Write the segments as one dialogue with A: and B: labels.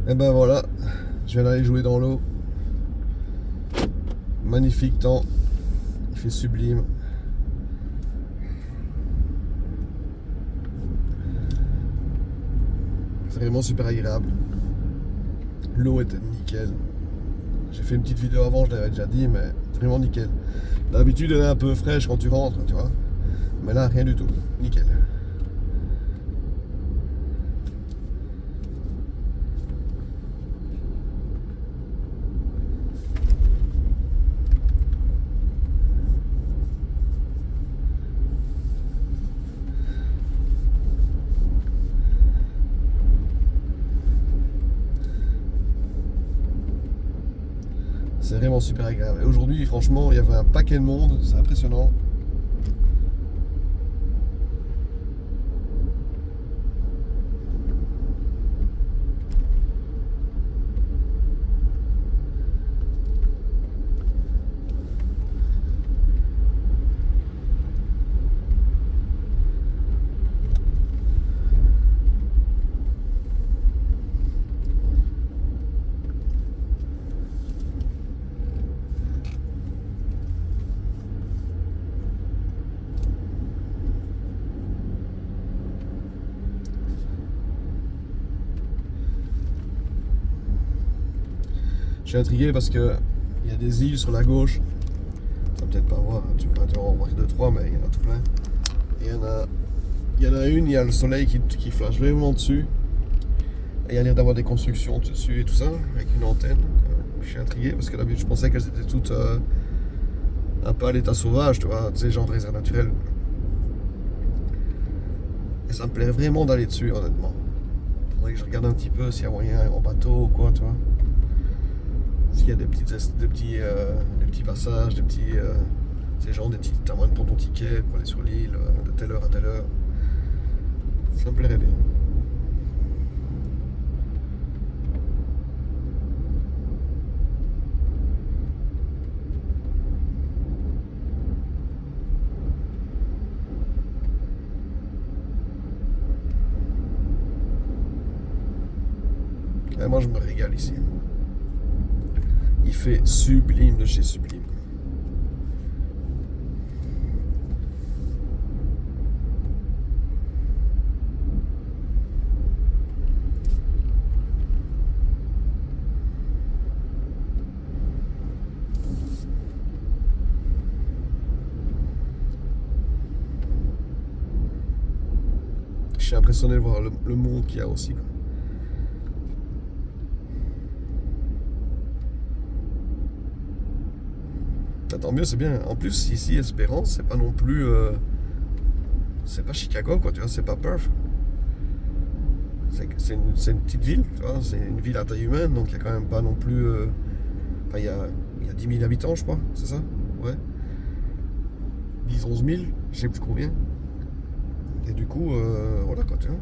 A: Et ben voilà, je viens d'aller jouer dans l'eau. Magnifique temps, il fait sublime. C'est vraiment super agréable. L'eau était nickel. J'ai fait une petite vidéo avant, je l'avais déjà dit, mais vraiment nickel. D'habitude, elle est un peu fraîche quand tu rentres, tu vois. Mais là, rien du tout. Nickel. C'est vraiment super agréable. Et aujourd'hui, franchement, il y avait un paquet de monde. C'est impressionnant. Je suis intrigué parce que il y a des îles sur la gauche. Tu vas peut-être pas voir, tu vas en voir que 2-3, mais il y en a tout plein. Et il y en a une, il y a le soleil qui flash vraiment dessus. Et il y a l'air d'avoir des constructions dessus et tout ça, avec une antenne. Je suis intrigué parce que d'habitude je pensais qu'elles étaient toutes un peu à l'état sauvage, tu vois, tu sais, genre réserve naturelle. Et ça me plairait vraiment d'aller dessus, honnêtement. Faudrait que je regarde un petit peu s'il y a moyen en bateau ou quoi, tu vois. S'il y a des petits passages, c'est genre des petits. T'as moyen de prendre ton ticket pour aller sur l'île de telle heure à telle heure. Ça me plairait bien. Et moi je me régale ici. Il fait sublime de chez sublime. Je suis impressionné de voir le monde qu'il y a aussi, quoi. Ah, tant mieux, c'est bien. En plus, ici, Espérance, c'est pas non plus. C'est pas Chicago, quoi, tu vois, c'est pas Perth. C'est une petite ville, tu vois, c'est une ville à taille humaine, donc il y a quand même pas non plus. Enfin, il y a 10 000 habitants, je crois, c'est ça? Ouais. 10-11 000, je sais plus combien. Et du coup, voilà, quoi, tu vois.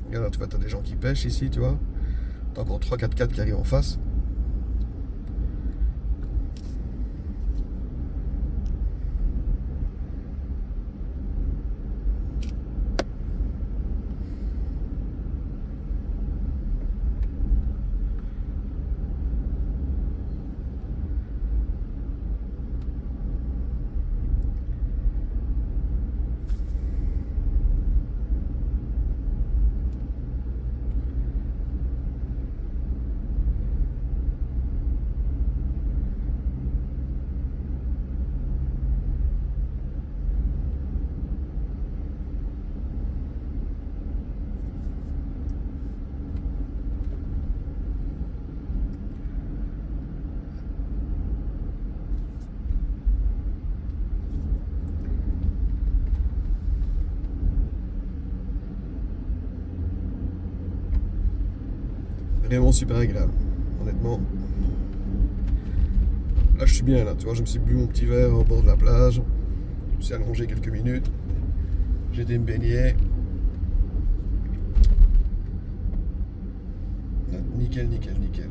A: Regarde, là, tu vois, t'as des gens qui pêchent ici, tu vois. T'as encore 3-4 qui arrivent en face. Vraiment super agréable, honnêtement. Là, je suis bien, là, tu vois, je me suis bu mon petit verre au bord de la plage. Je me suis allongé quelques minutes. J'ai été me baigner. Nickel, nickel, nickel.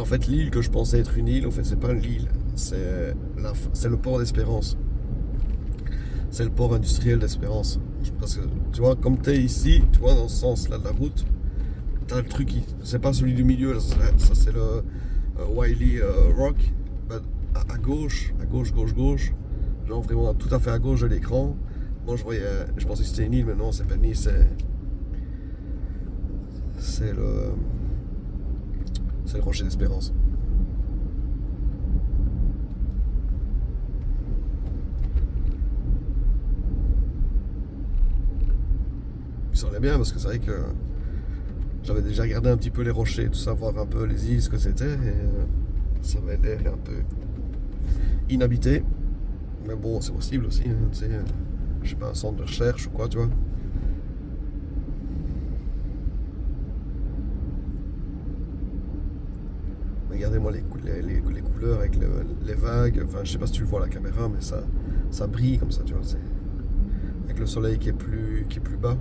A: fait, l'île que je pensais être une île, en fait, c'est pas l'île. C'est le port d'Espérance. C'est le port industriel d'Espérance. Parce que, tu vois, comme tu es ici, tu vois, dans ce sens-là de la route, tu as le truc, c'est pas celui du milieu, là, ça c'est le Wiley Rock. Ben, à gauche, gauche, genre vraiment tout à fait à gauche de l'écran, moi je pensais que c'était une île, mais non, c'est pas une île, c'est le rocher d'Espérance. Il semblait bien parce que c'est vrai que j'avais déjà regardé un petit peu les rochers, tout ça, voir un peu les îles, ce que c'était, et ça avait l'air un peu inhabité. Mais bon, c'est possible aussi, hein, tu sais, je sais pas, un centre de recherche ou quoi, tu vois. Regardez-moi les couleurs avec les vagues, enfin je sais pas si tu le vois à la caméra, mais ça brille comme ça, tu vois, avec le soleil qui est plus bas.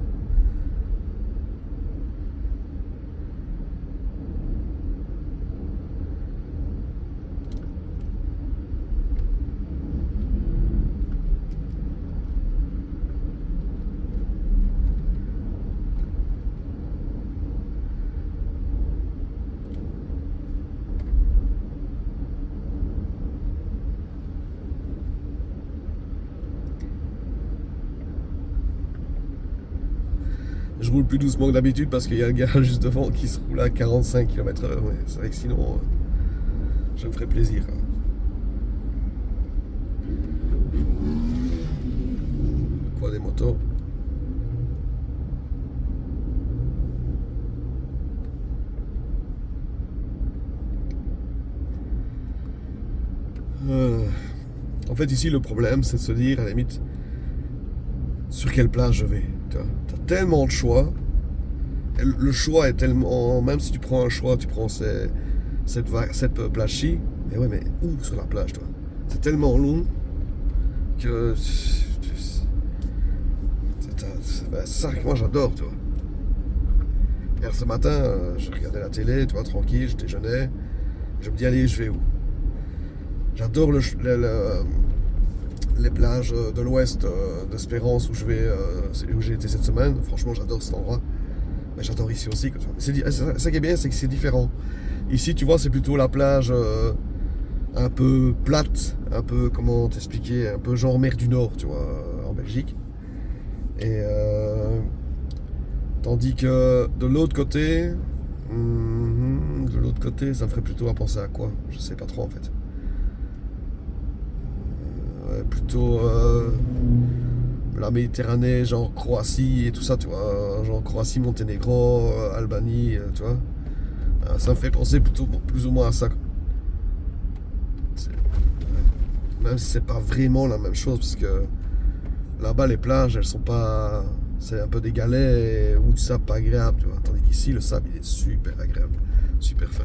A: Je roule plus doucement que d'habitude parce qu'il y a le gars juste devant qui se roule à 45 km/h. Mais c'est vrai que sinon, je me ferais plaisir. Quoi, des motos? En fait, ici, le problème, c'est de se dire, à la limite, sur quelle plage je vais. Tu as tellement de choix. Et le choix est tellement. Même si tu prends un choix, tu prends cette plage-ci. Mais ouais, mais où sur la plage, toi? C'est tellement long que. C'est ça que moi j'adore, tu vois. Hier ce matin, je regardais la télé, tu vois, tranquille, je déjeunais. Je me dis, allez, je vais où? J'adore les plages de l'ouest d'Espérance où j'ai été cette semaine. Franchement, j'adore cet endroit. Mais j'adore ici aussi. C'est ça qui est bien, c'est que c'est différent. Ici, tu vois, c'est plutôt la plage un peu plate, un peu, comment t'expliquer, un peu genre mer du Nord, tu vois, en Belgique. Et tandis que de l'autre côté, ça me ferait plutôt à penser à quoi? Je sais pas trop en fait. Plutôt la Méditerranée, genre Croatie et tout ça, tu vois, genre Croatie, Monténégro, Albanie, tu vois. Ça me fait penser plutôt plus ou moins à ça. Même si c'est pas vraiment la même chose, parce que là-bas les plages, elles sont pas, c'est un peu des galets ou du sable pas agréable, tu vois. Tandis qu'ici le sable il est super agréable, super fin.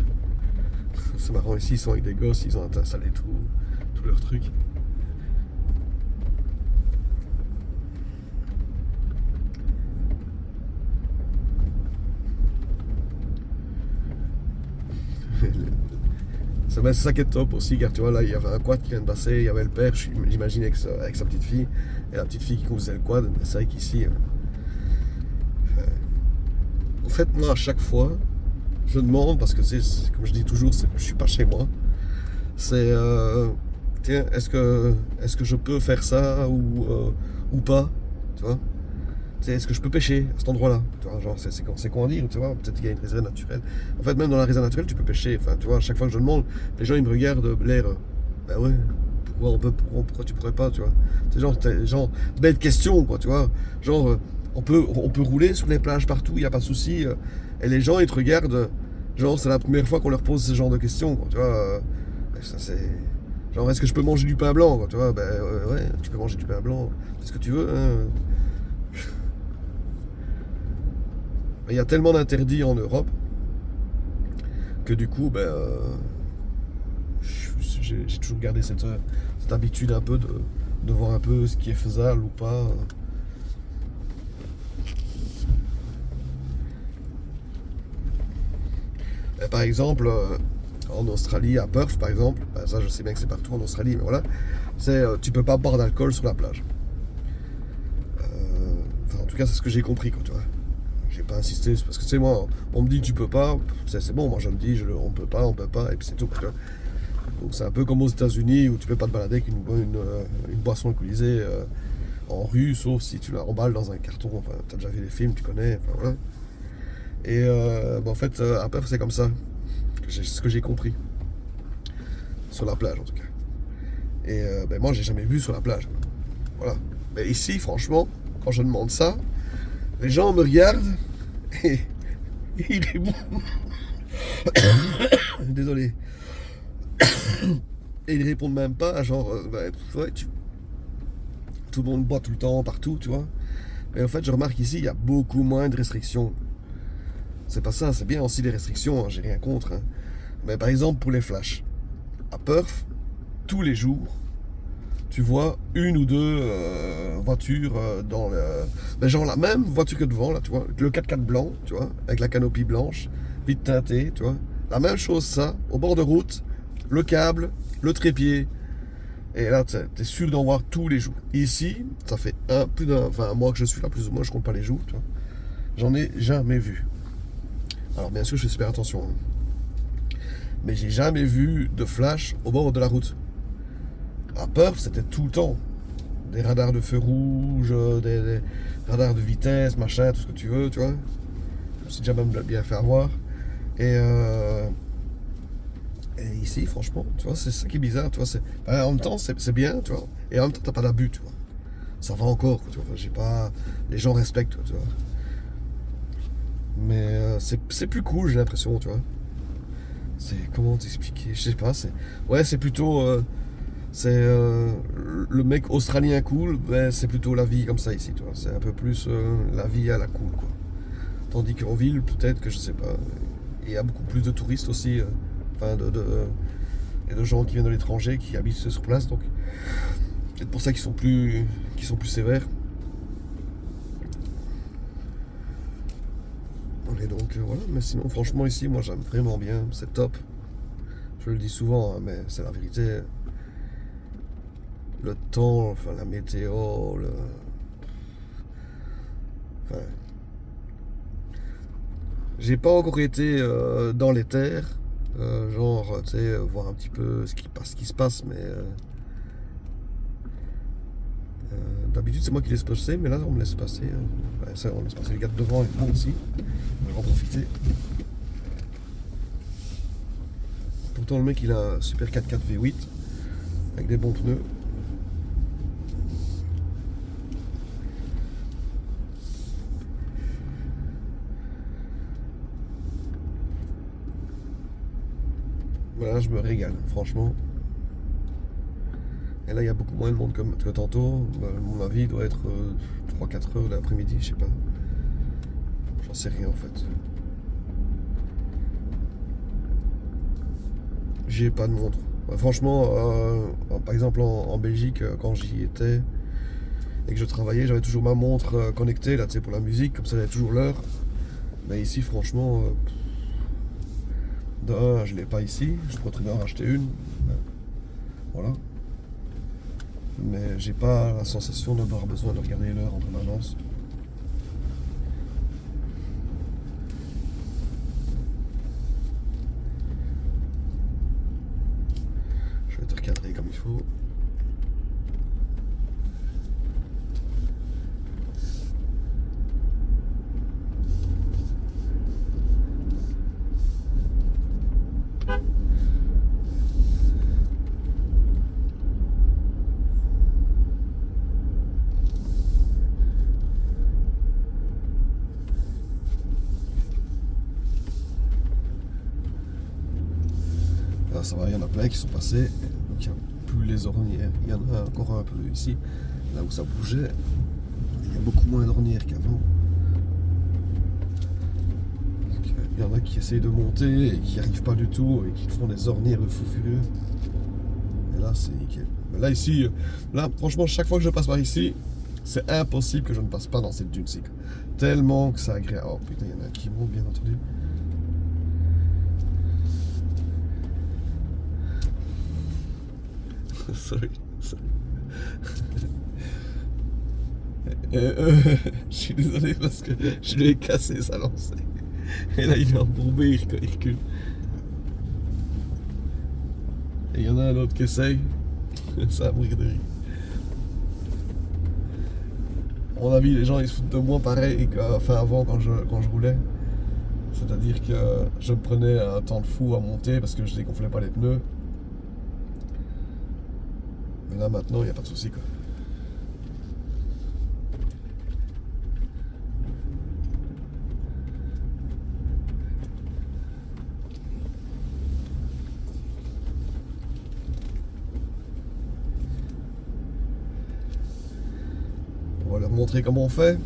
A: C'est marrant, ici ils sont avec des gosses, ils ont installé tout leur truc. C'est ça qui est top aussi, car tu vois, là, il y avait un quad qui vient de passer, il y avait le père, j'imagine, avec sa petite fille, et la petite fille qui conduisait le quad. Mais c'est vrai qu'ici, en fait, moi, à chaque fois, je demande, parce que comme je dis toujours, je suis pas chez moi, c'est, tiens, est-ce que je peux faire ça ou pas, tu vois? Est-ce que je peux pêcher à cet endroit-là? Tu vois, genre, c'est quoi dire, tu vois? Peut-être qu'il y a une réserve naturelle. En fait, même dans la réserve naturelle, tu peux pêcher. Enfin, tu vois, à chaque fois que je demande, les gens ils me regardent l'air. Ben ouais, pourquoi tu pourrais pas, tu vois? C'est genre, bête question, quoi, tu vois? Genre, on peut rouler sur les plages partout, il n'y a pas de souci. Et les gens ils te regardent, genre, c'est la première fois qu'on leur pose ce genre de questions, quoi, tu vois? Ça, c'est. Genre, est-ce que je peux manger du pain blanc, quoi, tu vois? Ben ouais, tu peux manger du pain blanc. C'est ce que tu veux, hein? Mais il y a tellement d'interdits en Europe que du coup, j'ai toujours gardé cette habitude un peu de voir un peu ce qui est faisable ou pas. Et par exemple, en Australie, à Perth par exemple, ben, ça je sais bien que c'est partout en Australie, mais voilà, c'est tu peux pas boire d'alcool sur la plage. Enfin, en tout cas, c'est ce que j'ai compris, quoi, tu vois. J'ai pas insisté, parce que tu sais, moi, on me dit tu peux pas, c'est bon, moi je me dis on peut pas, et puis c'est tout, tu vois. Donc c'est un peu comme aux États-Unis où tu peux pas te balader avec une boisson alcoolisée en rue, sauf si tu la remballes dans un carton. Enfin, t'as déjà vu les films, tu connais, enfin voilà. Et en fait, à Perth, c'est comme ça. C'est ce que j'ai compris. Sur la plage, en tout cas. Et moi, j'ai jamais vu sur la plage. Voilà. Mais ici, franchement, quand je demande ça, les gens me regardent et il est bon. Désolé. Et ils répondent même pas, genre, ouais, tout le monde boit tout le temps, partout, tu vois. Mais en fait, je remarque ici, il y a beaucoup moins de restrictions. C'est pas ça, c'est bien aussi les restrictions, hein, j'ai rien contre. Hein. Mais par exemple, pour les flashs, à Perth, tous les jours, tu vois une ou deux voitures dans le. Ben, genre la même voiture que devant, là, tu vois. Le 4x4 blanc, tu vois, avec la canopie blanche, vite teintée, tu vois. La même chose, ça, au bord de route, le câble, le trépied. Et là, t'es sûr d'en voir tous les jours. Ici, ça fait un mois que je suis là, plus ou moins, je compte pas les jours, tu vois. J'en ai jamais vu. Alors, bien sûr, je fais super attention. Hein. Mais j'ai jamais vu de flash au bord de la route. À Perth, c'était tout le temps. Des radars de feu rouge, des radars de vitesse, machin, tout ce que tu veux, tu vois. Je me suis déjà même bien fait avoir. Et ici, franchement, tu vois, c'est ça qui est bizarre, tu vois. En même temps, c'est bien, tu vois. Et en même temps, t'as pas d'abus, tu vois. Ça va encore, tu vois. Enfin, j'ai pas. Les gens respectent, tu vois. Mais c'est plus cool, j'ai l'impression, tu vois. C'est. Comment t'expliquer? Je sais pas, c'est. Ouais, c'est plutôt. Le mec australien cool, ben, c'est plutôt la vie comme ça ici, tu vois. C'est un peu plus la vie à la cool, quoi. Tandis qu'en ville, peut-être que je sais pas. Il y a beaucoup plus de touristes aussi, enfin et de gens qui viennent de l'étranger, qui habitent sur place, donc c'est pour ça qu'ils sont plus sévères. Et donc voilà, mais sinon franchement ici, moi j'aime vraiment bien, c'est top. Je le dis souvent, hein, mais c'est la vérité. Le temps, enfin la météo, enfin, j'ai pas encore été dans les terres, genre, tu sais, voir un petit peu ce qui se passe, mais d'habitude c'est moi qui laisse passer, mais là on me laisse passer. Hein. Ouais, ça, on laisse passer les gars de devant et bon aussi, on va en profiter. Pourtant le mec il a un super 4x4 V8 avec des bons pneus. Voilà, je me régale, franchement. Et là, il y a beaucoup moins de monde que tantôt. Mon avis, il doit être 3-4 heures de l'après-midi, je sais pas. J'en sais rien en fait. J'ai pas de montre. Franchement, par exemple en Belgique, quand j'y étais et que je travaillais, j'avais toujours ma montre connectée là, tu sais, pour la musique, comme ça j'avais toujours l'heure. Mais ici, franchement, de un, je l'ai pas ici. Je pourrais très bien en racheter une. Voilà. Mais j'ai pas la sensation d'avoir besoin de regarder l'heure en permanence. Je vais te recadrer comme il faut. Là, ça va, il y en a plein qui sont passés. Donc il n'y a plus les ornières. Il y en a encore un peu ici, là où ça bougeait. Il y a beaucoup moins d'ornières qu'avant. Il y en a qui essayent de monter et qui n'y arrivent pas du tout et qui font des ornières de fou furieux. Et là, c'est nickel. Mais là, ici, là, franchement, chaque fois que je passe par ici, c'est impossible que je ne passe pas dans cette dune-ci. Tellement que c'est agréable. Oh putain, il y en a qui montent, bien entendu. Sorry. Je suis désolé parce que je lui ai cassé sa lancée. Et là, il est embourbé, il recule. Et il y en a un autre qui essaye. Ça a mourir de rire. À mon avis, les gens ils se foutent de moi pareil qu'avant quand je roulais. C'est-à-dire que je me prenais un temps de fou à monter parce que je dégonflais pas les pneus. Mais là maintenant, il n'y a pas de souci quoi. On va leur montrer comment on fait.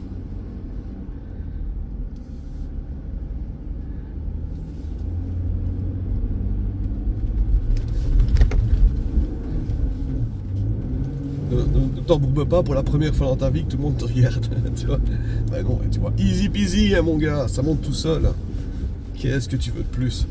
A: Ne t'embourbe pas pour la première fois dans ta vie que tout le monde te regarde, tu vois. Ben non, tu vois, easy peasy, hein, mon gars, ça monte tout seul. Qu'est-ce que tu veux de plus?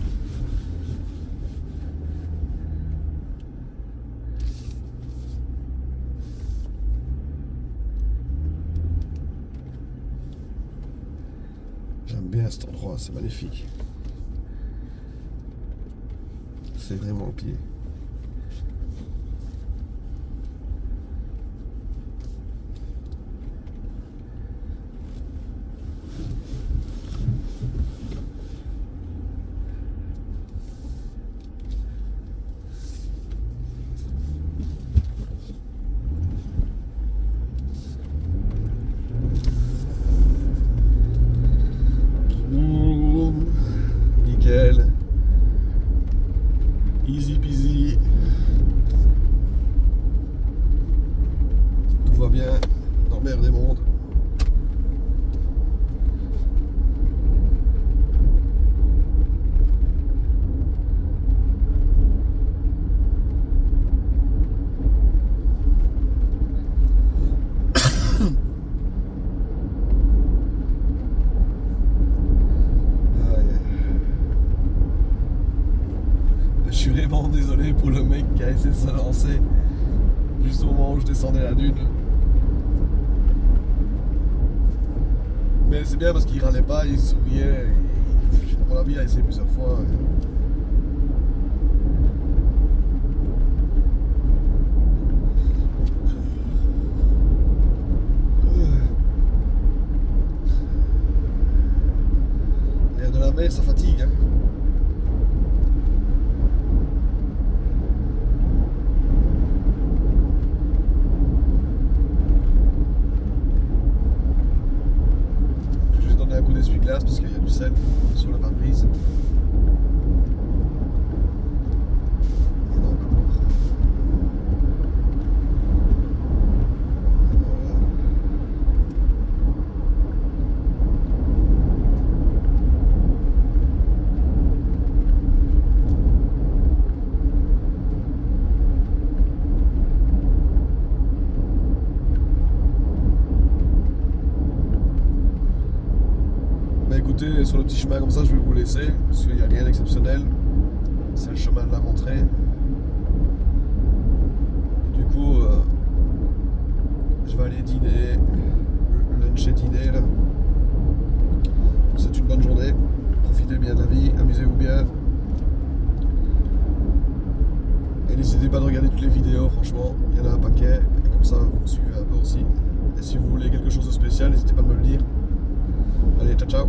A: J'aime bien cet endroit, c'est magnifique. C'est vraiment le pied. Nickel. Easy peasy. Tout va bien dans le meilleur des mondes. Je suis vraiment désolé pour le mec qui a essayé de se lancer juste au moment où je descendais la dune. Mais c'est bien parce qu'il râlait pas, il souriait. À mon avis, il a essayé plusieurs fois. L'air de la mer, ça fatigue. Hein. Un coup d'essuie-glace parce qu'il y a du sel sur le pare-brise. Écoutez, sur le petit chemin comme ça, je vais vous laisser parce qu'il n'y a rien d'exceptionnel. C'est le chemin de la rentrée. Et du coup, je vais aller dîner, luncher, dîner là. Je vous souhaite une bonne journée. Profitez bien de la vie, amusez-vous bien. Et n'hésitez pas à regarder toutes les vidéos, franchement, il y en a un paquet. Et comme ça, vous me suivez un peu aussi. Et si vous voulez quelque chose de spécial, n'hésitez pas à me le dire. Allez, ciao ciao.